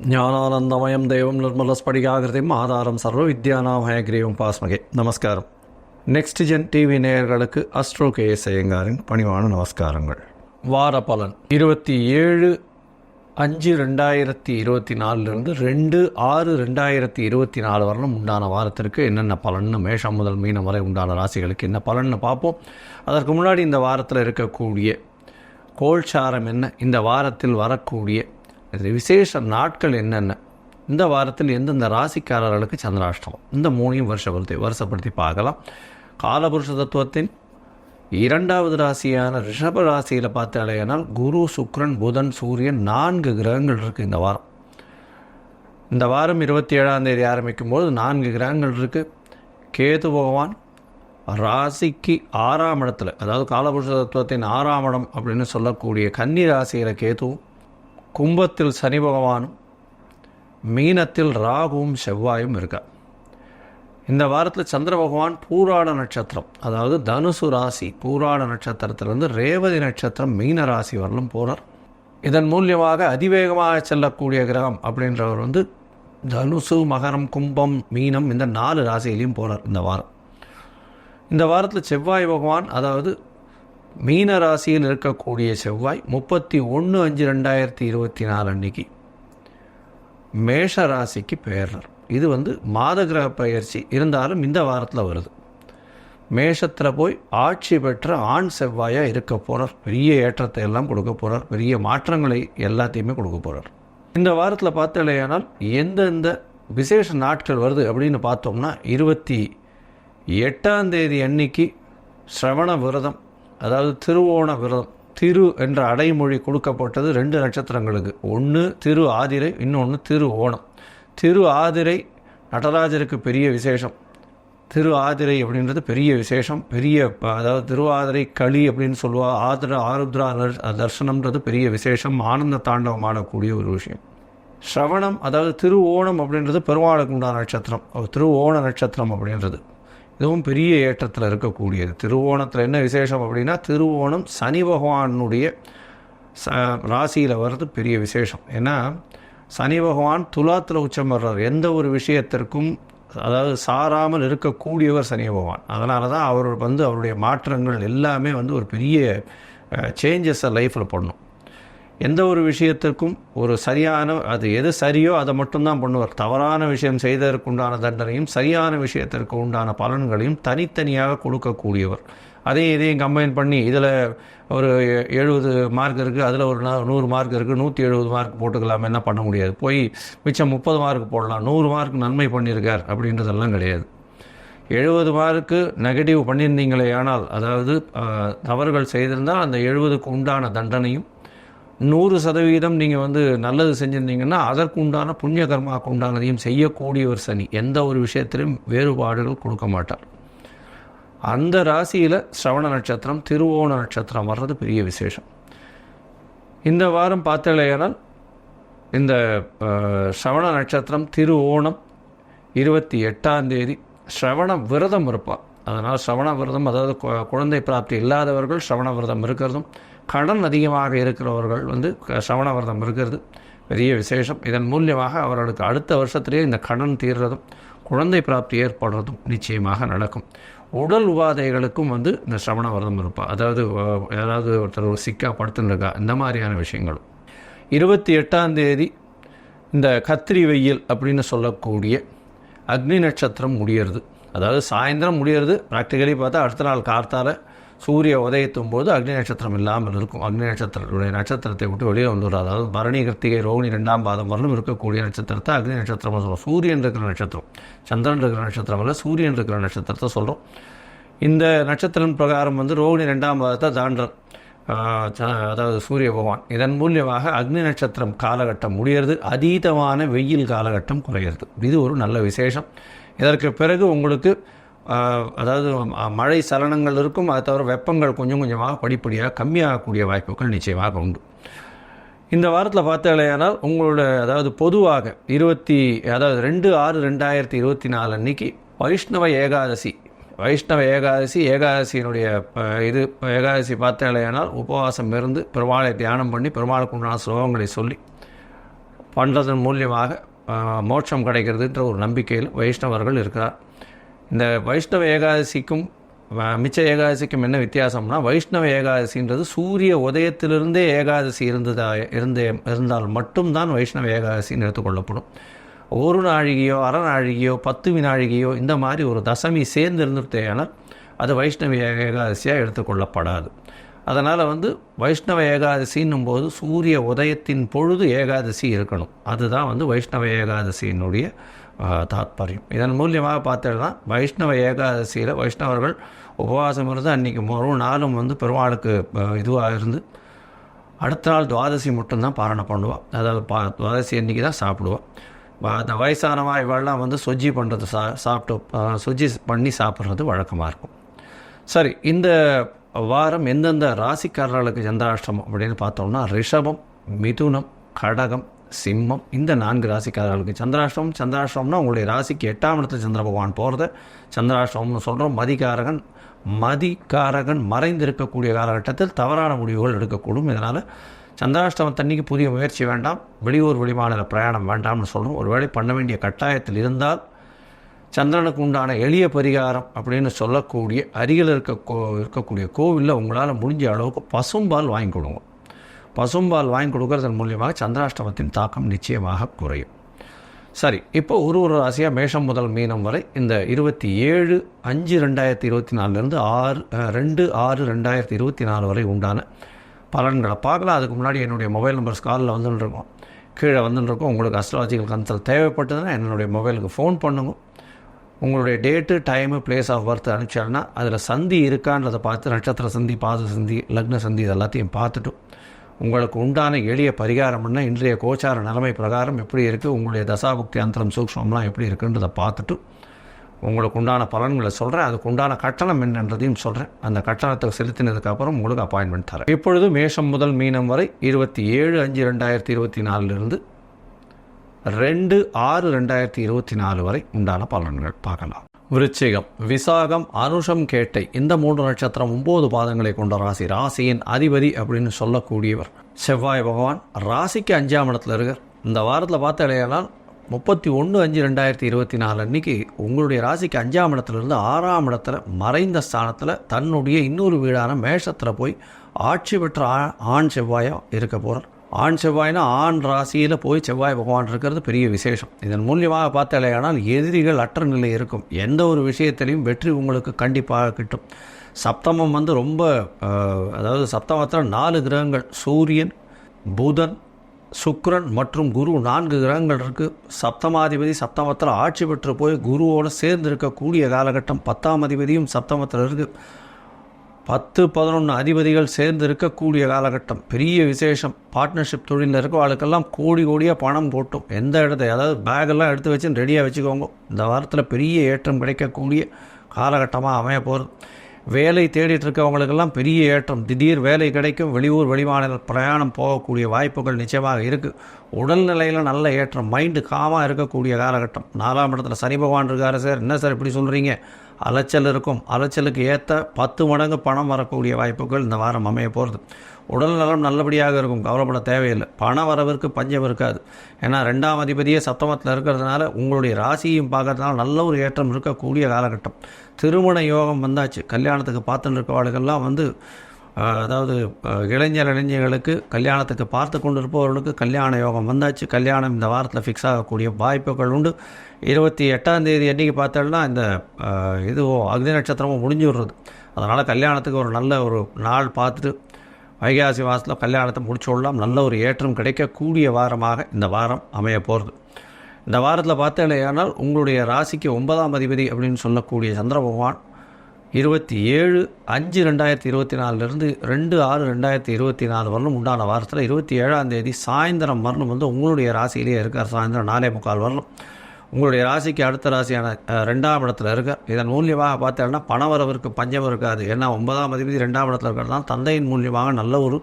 ஞானானந்தமயம் தெய்வம் நிர்மலஸ்படிகாகிருதிம் ஆதாரம் சர்வ வித்யானாமயக்ரீவம் பாஸ்மகே. நமஸ்காரம். நெக்ஸ்ட் ஜென் டிவி நேயர்களுக்கு அஸ்ட்ரோ கேஎஸ் ஐயங்காரின் பணிவான நமஸ்காரங்கள். வார பலன் 27/5/2024 2/6/2024 வரணும் உண்டான வாரத்திற்கு என்னென்ன பலன்னு மேஷம் முதல் மீனம் வரை உண்டான ராசிகளுக்கு என்ன பலன்னு பார்ப்போம். அதற்கு முன்னாடி இந்த வாரத்தில் இருக்கக்கூடிய கோல்சாரம் என்ன, இந்த வாரத்தில் வரக்கூடிய விசேஷ நாட்கள் என்னென்ன, இந்த வாரத்தில் எந்தெந்த ராசிக்காரர்களுக்கு சந்திராஷ்டமம், இந்த மூணையும் வருஷப்படுத்தி பார்க்கலாம். காலபுருஷ தத்துவத்தின் 2வது ராசியான ரிஷப ராசியில் பார்த்தாலேனால் குரு, சுக்கிரன், புதன், சூரியன் 4 கிரகங்கள் இருக்குது இந்த வாரம். இந்த வாரம் 27ஆம் தேதி ஆரம்பிக்கும் போது 4 கிரகங்கள் இருக்குது. கேது பகவான் ராசிக்கு 6ஆம் இடத்துல, அதாவது காலபுருஷ தத்துவத்தின் 6ஆம் இடம் அப்படின்னு சொல்லக்கூடிய கன்னி ராசியில் கேதுவும், கும்பத்தில் சனி பகவானும், மீனத்தில் ராகுவும் செவ்வாயும் இருக்கா. இந்த வாரத்தில் சந்திர பகவான் பூராட நட்சத்திரம், அதாவது தனுசு ராசி பூராட நட்சத்திரத்திலிருந்து ரேவதி நட்சத்திரம் மீன ராசி வரலும் போகிறார். இதன் மூலியமாக அதிவேகமாக செல்லக்கூடிய கிரகம் அப்படின்றவர் தனுசு, மகரம், கும்பம், மீனம் இந்த 4 ராசியிலையும் போகிறார் இந்த வாரம். இந்த வாரத்தில் செவ்வாய் பகவான், அதாவது மீன ராசியில் இருக்கக்கூடிய செவ்வாய் 31/5/2024 அன்னைக்கு மேஷ ராசிக்கு பெயர்றார். இது மாத கிரக பயிற்சி இருந்தாலும் இந்த வாரத்தில் வருது. மேஷத்தில் போய் ஆட்சி பெற்ற ஆண் செவ்வாயாக இருக்க போகிறார். பெரிய ஏற்றத்தை எல்லாம் கொடுக்க போகிறார். பெரிய மாற்றங்களை எல்லாத்தையுமே கொடுக்க போகிறார். இந்த வாரத்தில் பார்த்தாலேயானால் எந்தெந்த விசேஷ நாட்கள் வருது அப்படின்னு பார்த்தோம்னா 28ஆம் தேதி அன்னைக்கு சிரவண விரதம், அதாவது திருவோண விரதம். திரு என்ற அடைமொழி கொடுக்கப்பட்டது 2 நட்சத்திரங்களுக்கு. ஒன்று திரு ஆதிரை, இன்னொன்று திரு ஓணம். திரு ஆதிரை நடராஜருக்கு பெரிய விசேஷம். திரு ஆதிரை அப்படின்றது பெரிய விசேஷம், பெரிய, அதாவது திருவாதிரை களி அப்படின்னு சொல்லுவாள். ஆருத்ரா தர்சனம்ன்றது பெரிய விசேஷம், ஆனந்த தாண்டவம் ஆடக்கூடிய ஒரு விஷயம். ஸ்ரவணம், அதாவது திரு ஓணம் அப்படின்றது பெருமாளுக்கு உண்டான நட்சத்திரம். திரு ஓண நட்சத்திரம் அப்படின்றது இதுவும் பெரிய ஏற்றத்தில் இருக்கக்கூடியது. திருவோணத்தில் என்ன விசேஷம் அப்படின்னா, திருவோணம் சனி பகவானுடைய ராசியில் வர்றது பெரிய விசேஷம். ஏன்னா சனி பகவான் துலாத்தில் உச்சம் வர்றார். எந்த ஒரு விஷயத்திற்கும் அதாவது சாராமல் இருக்கக்கூடியவர் சனி பகவான். அதனால தான் அவர் அவருடைய மாற்றங்கள் எல்லாமே ஒரு பெரிய சேஞ்சஸை லைஃப்பில் பண்ணும். எந்த ஒரு விஷயத்திற்கும் ஒரு சரியான, அது எது சரியோ அதை மட்டும்தான் பண்ணுவார். தவறான விஷயம் செய்ததற்கு உண்டான தண்டனையும் சரியான விஷயத்திற்கு உண்டான பலன்களையும் தனித்தனியாக கொடுக்கக்கூடியவர். இதையும் கம்பைன் பண்ணி இதில் ஒரு 70 மார்க் இருக்குது, அதில் ஒரு 100 மார்க் இருக்குது, 170 மார்க் போட்டுக்கலாம், என்ன பண்ண முடியாது. போய் மிச்சம் 30 மார்க் போடலாம். 100 மார்க் நன்மை பண்ணியிருக்கார் அப்படின்றதெல்லாம் கிடையாது. 70 மார்க்கு நெகட்டிவ் பண்ணியிருந்தீங்களே ஆனால், அதாவது தவறுகள் செய்திருந்தால் அந்த 70க்கு உண்டான தண்டனையும், 100% நீங்கள் நல்லது செஞ்சுருந்தீங்கன்னா அதற்கு உண்டான புண்ணிய கர்மாவுக்கு உண்டானதையும் செய்யக்கூடிய ஒரு சனி. எந்த ஒரு விஷயத்திலும் வேறுபாடுகள் கொடுக்க மாட்டார். அந்த ராசியில் ஸ்ரவண நட்சத்திரம், திருவோண நட்சத்திரம் வர்றது பெரிய விசேஷம். இந்த வாரம் பார்த்தாலேயானால் இந்த ஸ்ரவண நட்சத்திரம் திருவோணம் 28ஆம் தேதி ஸ்ரவண விரதம் இருப்பார். அதனால் ஸ்ரவண விரதம், அதாவது குழந்தை பிராப்தி இல்லாதவர்கள் ஸ்ரவண விரதம் இருக்கிறதும், கடன் அதிகமாக இருக்கிறவர்கள் ஸ்ரவண விரதம் இருக்கிறது பெரிய விசேஷம். இதன் மூலியமாக அவர்களுக்கு அடுத்த வருஷத்திலேயே இந்த கடன் தீர்றதும் குழந்தை பிராப்தி ஏற்படுறதும் நிச்சயமாக நடக்கும். உடல் உபாதைகளுக்கும் இந்த ஸ்ரவண விரதம் இருப்பார். அதாவது ஒருத்தர் சிக்கா படுத்துருக்கா, இந்த மாதிரியான விஷயங்களும். 28ஆம் தேதி இந்த கத்திரி வெயில் அப்படின்னு சொல்லக்கூடிய அக்னி நட்சத்திரம் முடியறது. அதாவது சாயந்தரம் முடியறது. ப்ராக்டிக்கலி பார்த்தா அடுத்த நாள் கார்த்தால சூரிய உதயத்தும் போது அக்னி நட்சத்திரம் இல்லாமல் இருக்கும். அக்னி நட்சத்திரத்துடைய நட்சத்திரத்தை விட்டு வெளியே வந்துடும். அதாவது பரணி, கிருத்திகை, ரோகிணி 2ஆம் பாதம் வரலும் இருக்கக்கூடிய நட்சத்திரத்தை அக்னி நட்சத்திரம் சொல்கிறோம். சூரியன் இருக்கிற நட்சத்திரம், சந்திரன் இருக்கிற நட்சத்திரம் அல்ல, சூரியன் இருக்கிற நட்சத்திரத்தை சொல்கிறோம். இந்த நட்சத்திரம் பிரகாரம் ரோகிணி 2ஆம் பாதத்தை தாண்டர், அதாவது சூரிய பகவான். இதன் மூலியமாக அக்னி நட்சத்திரம் காலகட்டம் முடியறது, அதீதமான வெயில் காலகட்டம் குறையிறது. இது ஒரு நல்ல விசேஷம். இதற்கு பிறகு உங்களுக்கு அதாவது மழை சலனங்கள் இருக்கும். அதை தவிர வெப்பங்கள் கொஞ்சம் கொஞ்சமாக படிப்படியாக கம்மியாகக்கூடிய வாய்ப்புகள் நிச்சயமாக உண்டு. இந்த வாரத்தில் பார்த்தாலேயானால் உங்களோட, அதாவது பொதுவாக 2/6/2024 அன்னைக்கு வைஷ்ணவ ஏகாதசி ஏகாதசியினுடைய ஏகாதசி பார்த்தாலேயானால் உபவாசம் இருந்து பெருமாளை தியானம் பண்ணி பெருமாளுக்கு உண்டான ஸ்லோகங்களை சொல்லி பண்ணுறதன் மூலியமாக மோட்சம் கிடைக்கிறதுன்ற ஒரு நம்பிக்கையில் வைஷ்ணவர்கள் இருக்கிறார். இந்த வைஷ்ணவ ஏகாதசிக்கும் மிச்ச ஏகாதசிக்கும் என்ன வித்தியாசம்னா, வைஷ்ணவ ஏகாதசின்றது சூரிய உதயத்திலிருந்தே ஏகாதசி இருந்தால் மட்டும்தான் வைஷ்ணவ ஏகாதசின்னு எடுத்துக்கொள்ளப்படும். ஒரு நாழிகையோ அரை நாழிகையோ 10 வினாழிகையோ இந்த மாதிரி ஒரு தசமி சேர்ந்து இருந்துட்டேனால் அது வைஷ்ணவ ஏகாதசியாக எடுத்துக்கொள்ளப்படாது. அதனால் வைஷ்ணவ ஏகாதசின்னும் போது சூரிய உதயத்தின் பொழுது ஏகாதசி இருக்கணும். அதுதான் வைஷ்ணவ ஏகாதசியினுடைய தாத்பரியம். இதன் மூலியமாக பார்த்தோம்னா வைஷ்ணவ ஏகாதசியில் வைஷ்ணவர்கள் உபவாசம் இருந்து அன்றைக்கி ஒரு நாளும் பெருமாளுக்கு இதுவாக இருந்து அடுத்த நாள் துவாதசி மட்டும்தான் பாரணை பண்ணுவாள். அதாவது துவாதசி அன்றைக்கி தான் சாப்பிடுவாள். அந்த வயசானவா இவெல்லாம் சொஜ்ஜி பண்ணுறது சொஜ்ஜி பண்ணி சாப்பிட்றது வழக்கமாக இருக்கும். சரி, இந்த வாரம் எந்தெந்த ராசிக்காரர்களுக்கு சந்திராஷ்டமம் அப்படின்னு பார்த்தோம்னா, ரிஷபம், மிதுனம், கடகம், சிம்மம் இந்த 4 ராசிக்காரர்களுக்கு சந்திராஷ்டமம்னா உங்களுடைய ராசிக்கு 8ஆம் இடத்துல சந்திர பகவான் போகிறத சந்திராஷ்டமம்னு சொல்கிறோம். மதிகாரகன் மறைந்திருக்கக்கூடிய காலகட்டத்தில் தவறான முடிவுகள் எடுக்கக்கூடும். இதனால் சந்திராஷ்டமத்தன்னைக்கு புதிய முயற்சி வேண்டாம், வெளியூர் வெளிமாநில பிரயாணம் வேண்டாம்னு சொல்கிறோம். ஒருவேளை பண்ண வேண்டிய கட்டாயத்தில் இருந்தால் சந்திரனுக்கு உண்டான எளிய பரிகாரம் அப்படின்னு சொல்லக்கூடிய அருகில் இருக்கக்கூடிய கோவிலில் உங்களால் முடிஞ்ச அளவுக்கு பசும்பால் வாங்கி கொடுங்க. பசும்பால் வாங்கி கொடுக்கறதன் மூலியமாக சந்திராஷ்டமத்தின் தாக்கம் நிச்சயமாக குறையும். சரி, இப்போ ஒரு ராசியாக மேஷம் முதல் மீனம் வரை இந்த 27/5/2024 2/6/2024 வரை உண்டான பலன்களை பார்க்கலாம். அதுக்கு முன்னாடி என்னுடைய மொபைல் நம்பர் ஸ்காலில் வந்துட்டுருக்கோம், கீழே வந்துட்டுருக்கோம். உங்களுக்கு அஸ்ட்ராலஜிக்கல் கன்சல்ட் தேவைப்பட்டதுன்னா என்னுடைய மொபைலுக்கு ஃபோன் பண்ணுங்க. உங்களுடைய date, time, place of birth அனுப்பிச்சாங்கன்னா அதில் சந்தி இருக்கான்றதை பார்த்து நட்சத்திர சந்தி, பாத சந்தி, லக்ன சந்தி இது எல்லாத்தையும் பார்த்துட்டு உங்களுக்கு உண்டான எளிய பரிகாரம்னா இன்றைய கோச்சார நிலைமை பிரகாரம் எப்படி இருக்குது, உங்களுடைய தசாபுக்தி அந்தரம் சூக்ஷ்மம்லாம் எப்படி இருக்குன்றதை பார்த்துட்டு உங்களுக்கு உண்டான பலன்களை சொல்கிறேன். அதுக்கு உண்டான கட்டணம் என்னன்றதையும் சொல்கிறேன். அந்த கட்டணத்தை செலுத்தினதுக்கப்புறம் உங்களுக்கு அப்பாயின்மெண்ட் தரேன். இப்பொழுது மேஷம் முதல் மீனம் வரை 27/5/2024 2/6/2024 வரை உண்டான பலன்கள் பார்க்கலாம். விருச்சிகம், விசாகம், அனுஷம், கேட்டை இந்த 3 நட்சத்திரம் 9 பாதங்களை கொண்ட ராசி. ராசியின் அதிபதி அப்படின்னு சொல்லக்கூடியவர் செவ்வாய் பகவான். ராசிக்கு 5ஆம் இடத்துல இருக்கார். இந்த வாரத்தில் பார்த்தாலேயானால் 31/5/2024 அன்னைக்கு உங்களுடைய ராசிக்கு 5ஆம் இடத்துலேருந்து 6ஆம் இடத்துல மறைந்த ஸ்தானத்தில் தன்னுடைய இன்னொரு வீடான மேஷத்தில் போய் ஆட்சி பெற்ற ஆண் செவ்வாயாக இருக்க போகிறார். ஆண் செவ்வாய்னா ஆண் ராசியில் போய் செவ்வாய் பகவான் இருக்கிறது பெரிய விசேஷம். இதன் மூலியமாக பார்த்தாலேயானால் எதிரிகள் அற்ற நிலை இருக்கும். எந்த ஒரு விஷயத்திலையும் வெற்றி உங்களுக்கு கண்டிப்பாக கிட்டும். சப்தமம் ரொம்ப அதாவது சப்தமத்தில் 4 கிரகங்கள் சூரியன், புதன், சுக்கிரன் மற்றும் குரு 4 கிரகங்கள் இருக்குது. சப்தமாதிபதி சப்தமத்தில் ஆட்சி பெற்று போய் குருவோடு சேர்ந்து இருக்கக்கூடிய காலகட்டம். 10ஆம் அதிபதியும் சப்தமத்தில் இருக்குது. 10-11 அதிபதிகள் சேர்ந்து இருக்கக்கூடிய காலகட்டம் பெரிய விசேஷம். பார்ட்னர்ஷிப் தொழிலில் இருக்கவங்களுக்கெல்லாம் கோடியாக பணம் போட்டும். எந்த அதாவது பேக்கெல்லாம் எடுத்து வச்சு ரெடியாக வச்சுக்கோங்க. இந்த வாரத்தில் பெரிய ஏற்றம் கிடைக்கக்கூடிய காலகட்டமாக அமைய போகிறது. வேலை தேடிட்டு இருக்கவங்களுக்கெல்லாம் பெரிய ஏற்றம், திடீர் வேலை கிடைக்கும். வெளியூர் வெளிமாநில பிரயாணம் போகக்கூடிய வாய்ப்புகள் நிச்சயமாக இருக்குது. உடல்நிலையில் நல்ல ஏற்றம், மைண்டு காமாக இருக்கக்கூடிய காலகட்டம். 4ஆம் இடத்துல சனி பகவான் இருக்காரு. சார் என்ன சார் இப்படி சொல்கிறீங்க? அலைச்சல் இருக்கும். அலைச்சலுக்கு ஏற்ற 10 மடங்கு பணம் வரக்கூடிய வாய்ப்புகள் இந்த வாரம் அமைய போகிறது. உடல் நலம் நல்லபடியாக இருக்கும், கவலைப்பட தேவையில்லை. பண வரவிற்கு பஞ்சம் இருக்காது. ஏன்னா 2ஆம் அதிபதியே சப்தமத்தில் இருக்கிறதுனால உங்களுடைய ராசியும் பார்க்கறதுனால நல்ல ஒரு ஏற்றம் இருக்கக்கூடிய காலகட்டம். திருமண யோகம் வந்தாச்சு. கல்யாணத்துக்கு பார்த்துட்டு இருக்கவாளுக்கெல்லாம் அதாவது இளைஞர்களுக்கு கல்யாணத்துக்கு பார்த்து கொண்டு இருப்பவர்களுக்கு கல்யாண யோகம் வந்தாச்சு. கல்யாணம் இந்த வாரத்தில் ஃபிக்ஸ் ஆகக்கூடிய வாய்ப்புகள் உண்டு. 28ஆம் தேதி அன்றைக்கி பார்த்தோம்னா இந்த அக்னி நட்சத்திரமும் முடிஞ்சு விடுறது. அதனால் கல்யாணத்துக்கு ஒரு நல்ல ஒரு நாள் பார்த்துட்டு வைகாசி மாதத்தில் கல்யாணத்தை முடிச்சு விடலாம். நல்ல ஒரு ஏற்றம் கிடைக்கக்கூடிய வாரமாக இந்த வாரம் அமைய போகிறது. இந்த வாரத்தில் பார்த்தேனால் உங்களுடைய ராசிக்கு 9ஆம் அதிபதி அப்படின்னு சொல்லக்கூடிய சந்திர பகவான் 27/5/2024 2/6/2024 வரலும் உண்டான வாரத்தில் 27ஆம் தேதி சாயந்தரம் வரலும் உங்களுடைய ராசியிலேயே இருக்கார். சாயந்தரம் 4:45 வரலும் உங்களுடைய ராசிக்கு அடுத்த ராசியான 2ஆம் இடத்துல இருக்கார். இதன் மூலியமாக பார்த்தோம்னா பணவரவிற்கு பஞ்சம் இருக்காது. ஏன்னா 9ஆம் அதிபதி 2ஆம் இடத்துல இருக்கிறதுனால தந்தையின் மூலியமாக நல்ல ஒரு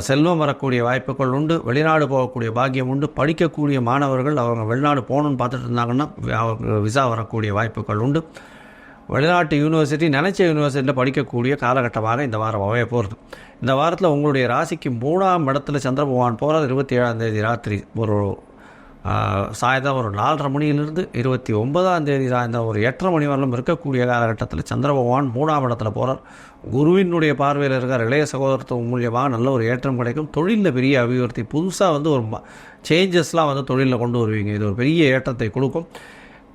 செல்வம் வரக்கூடிய வாய்ப்புகள் உண்டு. வெளிநாடு போகக்கூடிய பாக்கியம் உண்டு. படிக்கக்கூடிய மாணவர்கள் அவங்க வெளிநாடு போகணுன்னு பார்த்துட்டு இருந்தாங்கன்னா விசா வரக்கூடிய வாய்ப்புகள் உண்டு. வெளிநாட்டு யூனிவர்சிட்டி நினச்ச யூனிவர்சிட்டியில் படிக்கக்கூடிய காலகட்டமாக இந்த வாரம் அமைய போகிறது. இந்த வாரத்தில் உங்களுடைய ராசிக்கு 3ஆம் இடத்துல சந்திர பகவான் போகிறார். 27ஆம் தேதி ராத்திரி ஒரு சாயந்தரம் ஒரு 4:30 மணியிலிருந்து 29ஆம் தேதி சாயந்தரம் ஒரு 8:30 மணி வரலும் இருக்கக்கூடிய காலகட்டத்தில் சந்திர பகவான் 3ஆம் இடத்துல போகிறார். குருவினுடைய பார்வையில் இருக்கிற இளைய சகோதரத்துவம் மூலியமாக நல்ல ஒரு ஏற்றம் கிடைக்கும். தொழிலில் பெரிய அபிவிருத்தி, புதுசாக ஒரு சேஞ்சஸ்லாம் தொழிலில் கொண்டு வருவீங்க. இது ஒரு பெரிய ஏற்றத்தை கொடுக்கும்.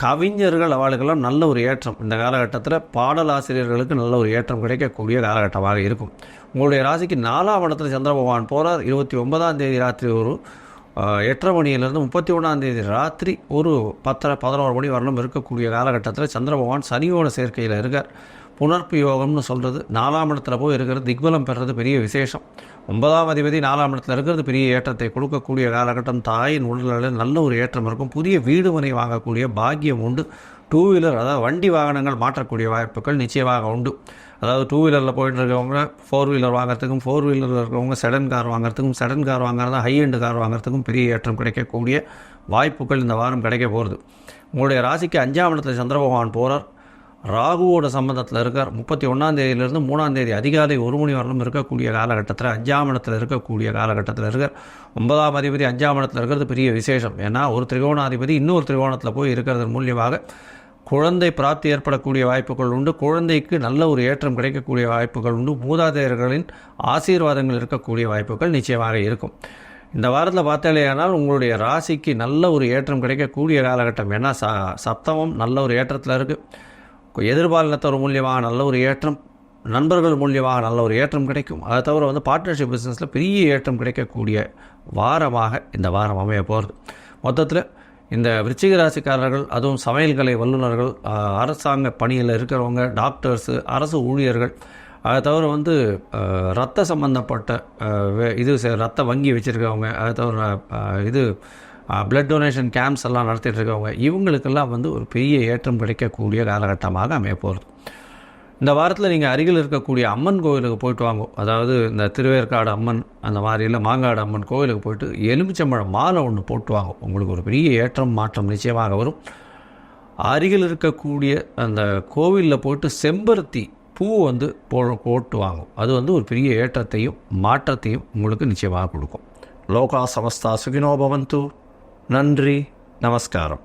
கவிஞர்கள் அவளுக்கெல்லாம் நல்ல ஒரு ஏற்றம் இந்த காலகட்டத்தில். பாடலாசிரியர்களுக்கு நல்ல ஒரு ஏற்றம் கிடைக்கக்கூடிய காலகட்டமாக இருக்கும். உங்களுடைய ராசிக்கு 4ஆம் இடத்துல சந்திர பகவான் போகிறார். 29ஆம் தேதி ராத்திரி ஒரு 8:30 மணியிலிருந்து 31ஆம் தேதி ராத்திரி ஒரு 10-11 மணி வரலும் இருக்கக்கூடிய காலகட்டத்தில் சந்திர பகவான் சனியோட சேர்க்கையில் இருக்கார். புனர்ப்பு யோகம்னு சொல்கிறது. 4ஆம் இடத்துல போய் இருக்கிறது திக்பலம் பெறுறது பெரிய விசேஷம். 9ஆம் அதிபதி 4ஆம் இடத்துல இருக்கிறது பெரிய ஏற்றத்தை கொடுக்கக்கூடிய காலகட்டம். தாயின் உடல்களில் நல்ல ஒரு ஏற்றம் இருக்கும். புதிய வீடு மனை வாங்கக்கூடிய பாக்கியம் உண்டு. 2 வீலர் அதாவது வண்டி வாகனங்கள் மாற்றக்கூடிய வாய்ப்புகள் நிச்சயமாக உண்டு. அதாவது 2 வீலரில் போயிட்டு இருக்கவங்க 4 வீலர் வாங்குறதுக்கும், 4 வீலரில் இருக்கிறவங்க செடன் கார் வாங்குறதுக்கும், செடன் கார் வாங்குறதா ஹை எண்டு கார் வாங்குறதுக்கும் பெரிய ஏற்றம் கிடைக்கக்கூடிய வாய்ப்புகள் இந்த வாரம் கிடைக்க போகிறது. உங்களுடைய ராசிக்கு 5ஆம் இடத்துல சந்திர பகவான் போகிறார். ராகுவோட சம்பந்தத்தில் இருக்கார். 31ஆம் தேதியிலிருந்து 3ஆம் தேதி அதிகாலை 1 மணி வரலும் இருக்கக்கூடிய காலகட்டத்தில் 5ஆம் இடத்துல இருக்கக்கூடிய காலகட்டத்தில் இருக்கார். 9ஆம் அதிபதி 5ஆம் இடத்துல இருக்கிறது பெரிய விசேஷம். ஏன்னா ஒரு திரிகோணாதிபதி இன்னொரு திரிகோணத்தில் போய் இருக்கிறது மூலியமாக குழந்தை பிராப்தி ஏற்படக்கூடிய வாய்ப்புகள் உண்டு. குழந்தைக்கு நல்ல ஒரு ஏற்றம் கிடைக்கக்கூடிய வாய்ப்புகள் உண்டு. மூதாதையர்களின் ஆசீர்வாதங்கள் இருக்கக்கூடிய வாய்ப்புகள் நிச்சயமாக இருக்கும். இந்த வாரத்தில் பார்த்தாலேயானால் உங்களுடைய ராசிக்கு நல்ல ஒரு ஏற்றம் கிடைக்கக்கூடிய காலகட்டம். ஏன்னா சப்தமம் நல்ல ஒரு ஏற்றத்தில் இருக்குது. எதிர்பாலினத்தவர் மூலியமாக நல்ல ஒரு ஏற்றம், நண்பர்கள் மூலியமாக நல்ல ஒரு ஏற்றம் கிடைக்கும். அதை தவிர பார்ட்னர்ஷிப் பிஸ்னஸில் பெரிய ஏற்றம் கிடைக்கக்கூடிய வாரமாக இந்த வாரம் அமைய போகிறது. மொத்தத்தில் இந்த விருச்சிக ராசிக்காரர்கள், அதுவும் சமையல் கலை வல்லுநர்கள், அரசாங்க பணியில் இருக்கிறவங்க, டாக்டர்ஸு, அரசு ஊழியர்கள், அதை தவிர ரத்த சம்பந்தப்பட்ட ரத்த வங்கி வச்சுருக்கவங்க, அதை தவிர பிளட் டொனேஷன் கேம்ப்ஸ் எல்லாம் நடத்திட்டு இருக்கவங்க, இவங்களுக்கெல்லாம் ஒரு பெரிய ஏற்றம் கிடைக்கக்கூடிய காலகட்டமாக அமைய போகிறது. இந்த வாரத்தில் நீங்கள் அருகில் இருக்கக்கூடிய அம்மன் கோவிலுக்கு போயிட்டு வாங்க. அதாவது இந்த திருவேற்காடு அம்மன் அந்த மாதிரி இல்லை மாங்காடு அம்மன் கோவிலுக்கு போயிட்டு எலுமிச்சம்பழம் மாலை ஒன்று போட்டு வாங்க. உங்களுக்கு ஒரு பெரிய ஏற்றம் மாற்றம் நிச்சயமாக வரும். அருகில் இருக்கக்கூடிய அந்த கோவிலில் போயிட்டு செம்பருத்தி பூ போட்டு வாங்கும். அது ஒரு பெரிய ஏற்றத்தையும் மாற்றத்தையும் உங்களுக்கு நிச்சயமாக கொடுக்கும். லோகா சமஸ்தா சுகினோ பவந்து. நன்றி, நமஸ்காரம்.